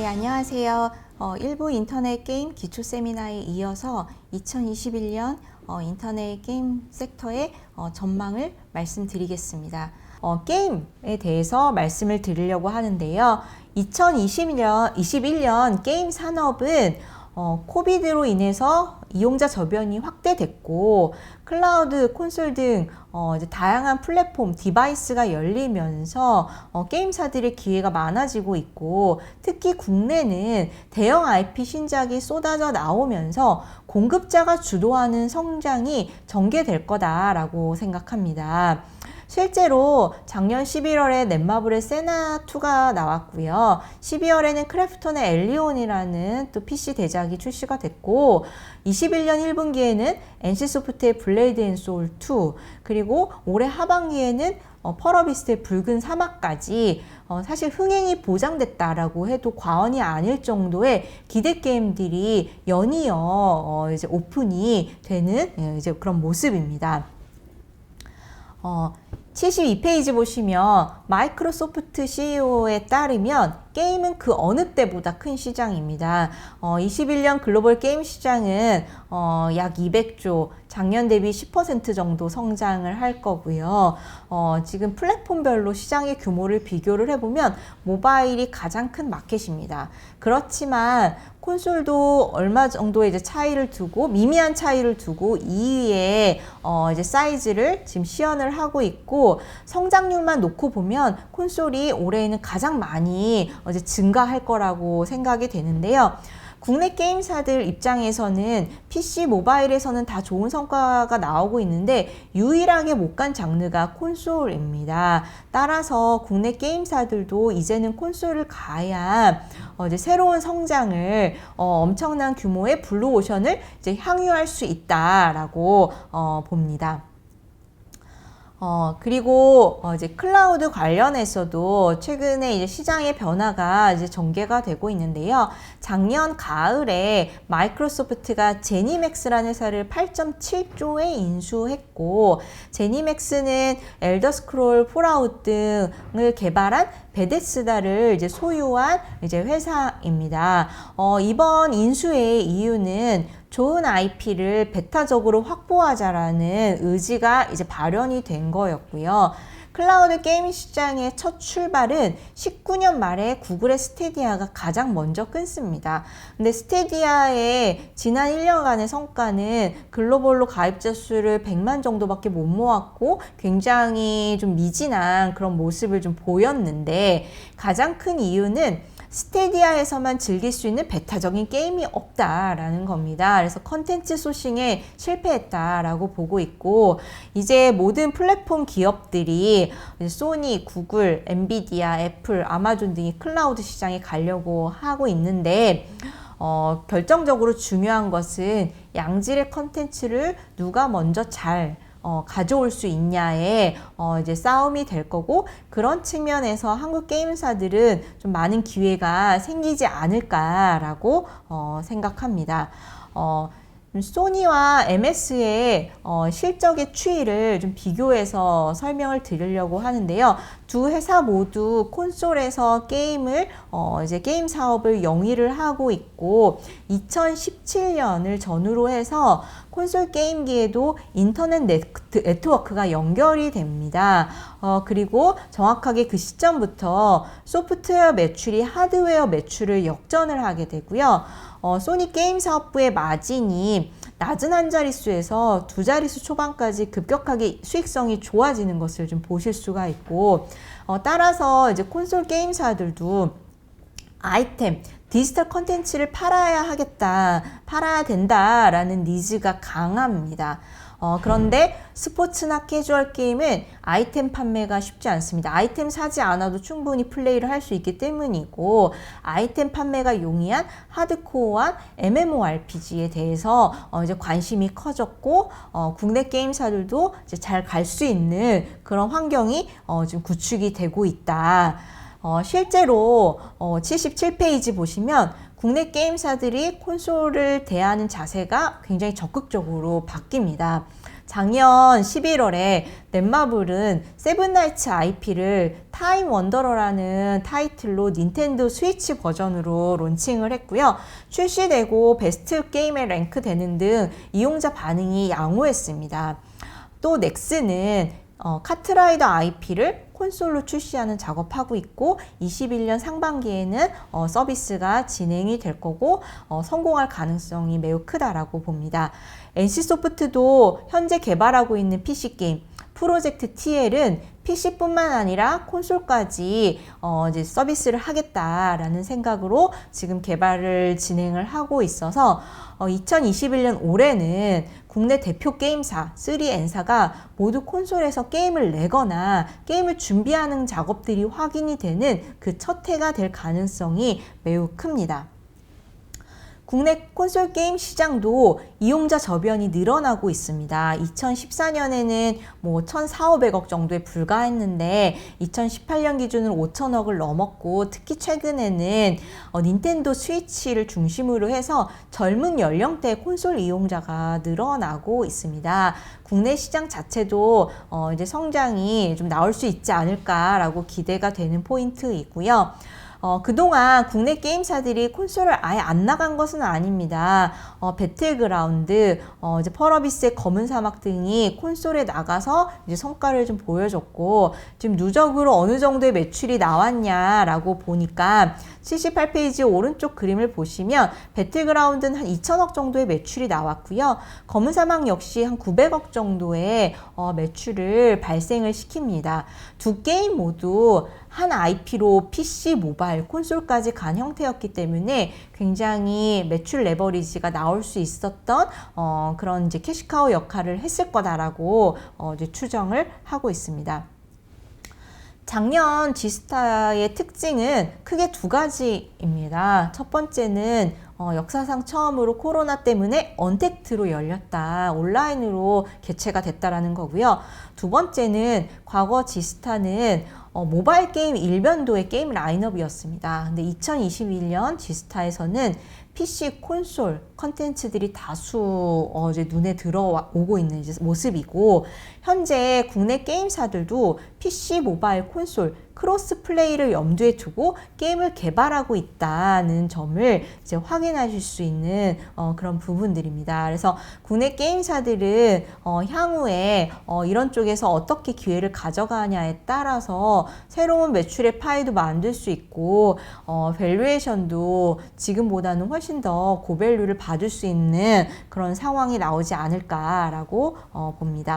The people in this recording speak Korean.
안녕하세요. 일부 인터넷 게임 기초 세미나에 이어서 2021년 인터넷 게임 섹터의 전망을 말씀드리겠습니다. 게임에 대해서 말씀을 드리려고 하는데요. 2021년 게임 산업은 코비드로 인해서 이용자 저변이 확대됐고 클라우드, 콘솔 등 이제 다양한 플랫폼, 디바이스가 열리면서 게임사들의 기회가 많아지고 있고 특히 국내는 대형 IP 신작이 쏟아져 나오면서 공급자가 주도하는 성장이 전개될 거다라고 생각합니다. 실제로 작년 11월에 넷마블의 세나2가 나왔고요. 12월에는 크래프톤의 엘리온이라는 또 PC 대작이 출시가 됐고 21년 1분기에는 NC소프트의 블레이드 앤 소울 2 그리고 올해 하반기에는 펄어비스트의 붉은 사막까지 사실 흥행이 보장됐다라고 해도 과언이 아닐 정도의 기대 게임들이 연이어 이제 오픈이 되는 이제 그런 모습입니다. 72페이지 보시면 마이크로소프트 CEO에 따르면 게임은 그 어느 때보다 큰 시장입니다. 21년 글로벌 게임 시장은 약 200조, 작년 대비 10% 정도 성장을 할 거고요. 지금 플랫폼별로 시장의 규모를 비교를 해보면 모바일이 가장 큰 마켓입니다. 그렇지만 콘솔도 얼마 정도의 이제 차이를 두고 미미한 차이를 두고 2위에 이제 사이즈를 지금 시연을 하고 있고 성장률만 놓고 보면 콘솔이 올해에는 가장 많이 이제 증가할 거라고 생각이 되는데요. 국내 게임사들 입장에서는 PC, 모바일에서는 다 좋은 성과가 나오고 있는데 유일하게 못 간 장르가 콘솔입니다. 따라서 국내 게임사들도 이제는 콘솔을 가야 이제 새로운 성장을 엄청난 규모의 블루오션을 이제 향유할 수 있다라고 봅니다. 그리고 이제 클라우드 관련해서도 최근에 이제 시장의 변화가 이제 전개가 되고 있는데요. 작년 가을에 마이크로소프트가 제니맥스라는 회사를 8.7조에 인수했고 제니맥스는 엘더 스크롤 폴아웃 등을 개발한 베데스다를 이제 소유한 이제 회사입니다. 이번 인수의 이유는 좋은 IP를 베타적으로 확보하자라는 의지가 이제 발현이 된 거였고요. 클라우드 게임 시장의 첫 출발은 19년 말에 구글의 스테디아가 가장 먼저 끊습니다. 근데 스테디아의 지난 1년간의 성과는 글로벌로 가입자 수를 100만 정도밖에 못 모았고 굉장히 좀 미진한 그런 모습을 좀 보였는데 가장 큰 이유는 스테디아에서만 즐길 수 있는 베타적인 게임이 없다라는 겁니다. 그래서 컨텐츠 소싱에 실패했다라고 보고 있고 이제 모든 플랫폼 기업들이 소니, 구글, 엔비디아, 애플, 아마존 등이 클라우드 시장에 가려고 하고 있는데 결정적으로 중요한 것은 양질의 컨텐츠를 누가 먼저 잘 가져올 수 있냐에 이제 싸움이 될 거고 그런 측면에서 한국 게임사들은 좀 많은 기회가 생기지 않을까라고 생각합니다. 소니와 MS의 실적의 추이를 좀 비교해서 설명을 드리려고 하는데요. 두 회사 모두 콘솔에서 게임을 이제 게임 사업을 영위를 하고 있고 2017년을 전후로 해서 콘솔 게임기에도 인터넷 네트워크가 연결이 됩니다. 그리고 정확하게 그 시점부터 소프트웨어 매출이 하드웨어 매출을 역전을 하게 되고요. 소니 게임 사업부의 마진이 낮은 한 자릿수에서 두 자릿수 초반까지 급격하게 수익성이 좋아지는 것을 좀 보실 수가 있고 따라서 이제 콘솔 게임사들도 아이템, 디지털 컨텐츠를 팔아야 하겠다, 팔아야 된다라는 니즈가 강합니다. 그런데 스포츠나 캐주얼 게임은 아이템 판매가 쉽지 않습니다. 아이템 사지 않아도 충분히 플레이를 할 수 있기 때문이고 아이템 판매가 용이한 하드코어한 MMORPG에 대해서 이제 관심이 커졌고 국내 게임사들도 이제 잘 갈 수 있는 그런 환경이 지금 구축이 되고 있다. 실제로 77페이지 보시면 국내 게임사들이 콘솔을 대하는 자세가 굉장히 적극적으로 바뀝니다. 작년 11월에 넷마블은 세븐나이츠 IP를 타임 원더러라는 타이틀로 닌텐도 스위치 버전으로 론칭을 했고요. 출시되고 베스트 게임에 랭크되는 등 이용자 반응이 양호했습니다. 또 넥슨은 카트라이더 IP를 콘솔로 출시하는 작업하고 있고 21년 상반기에는 서비스가 진행이 될 거고 성공할 가능성이 매우 크다라고 봅니다. NC소프트도 현재 개발하고 있는 PC게임 프로젝트 TL은 PC뿐만 아니라 콘솔까지 이제 서비스를 하겠다라는 생각으로 지금 개발을 진행을 하고 있어서 2021년 올해는 국내 대표 게임사 3N사가 모두 콘솔에서 게임을 내거나 게임을 준비하는 작업들이 확인이 되는 그 첫 해가 될 가능성이 매우 큽니다. 국내 콘솔 게임 시장도 이용자 저변이 늘어나고 있습니다. 2014년에는 1,400~1,500억 정도에 불과했는데 2018년 기준으로 5,000억을 넘었고 특히 최근에는 닌텐도 스위치를 중심으로 해서 젊은 연령대 콘솔 이용자가 늘어나고 있습니다. 국내 시장 자체도 이제 성장이 좀 나올 수 있지 않을까라고 기대가 되는 포인트이고요. 그동안 국내 게임사들이 콘솔을 아예 안 나간 것은 아닙니다. 배틀그라운드, 이제 펄어비스의 검은 사막 등이 콘솔에 나가서 이제 성과를 좀 보여줬고, 지금 누적으로 어느 정도의 매출이 나왔냐라고 보니까 78페이지 오른쪽 그림을 보시면 배틀그라운드는 한 2,000억 정도의 매출이 나왔고요. 검은 사막 역시 한 900억 정도의 매출을 발생을 시킵니다. 두 게임 모두 한 IP로 PC, 모바일, 콘솔까지 간 형태였기 때문에 굉장히 매출 레버리지가 나올 수 있었던 그런 이제 캐시카우 역할을 했을 거다라고 이제 추정을 하고 있습니다. 작년 G스타의 특징은 크게 두 가지입니다. 첫 번째는 역사상 처음으로 코로나 때문에 언택트로 열렸다, 온라인으로 개최가 됐다라는 거고요. 두 번째는 과거 G스타는 모바일 게임 일변도의 게임 라인업이었습니다. 근데 2021년 G스타에서는 PC, 콘솔 컨텐츠들이 다수 이제 눈에 들어오고 있는 이제 모습이고, 현재 국내 게임사들도 PC, 모바일, 콘솔 크로스 플레이를 염두에 두고 게임을 개발하고 있다는 점을 이제 확인하실 수 있는 그런 부분들입니다. 그래서 국내 게임사들은 향후에 이런 쪽에서 어떻게 기회를 가져가냐에 따라서 새로운 매출의 파이도 만들 수 있고 밸류에이션도 지금보다는 훨씬 더 고밸류를 받을 수 있는 그런 상황이 나오지 않을까라고 봅니다.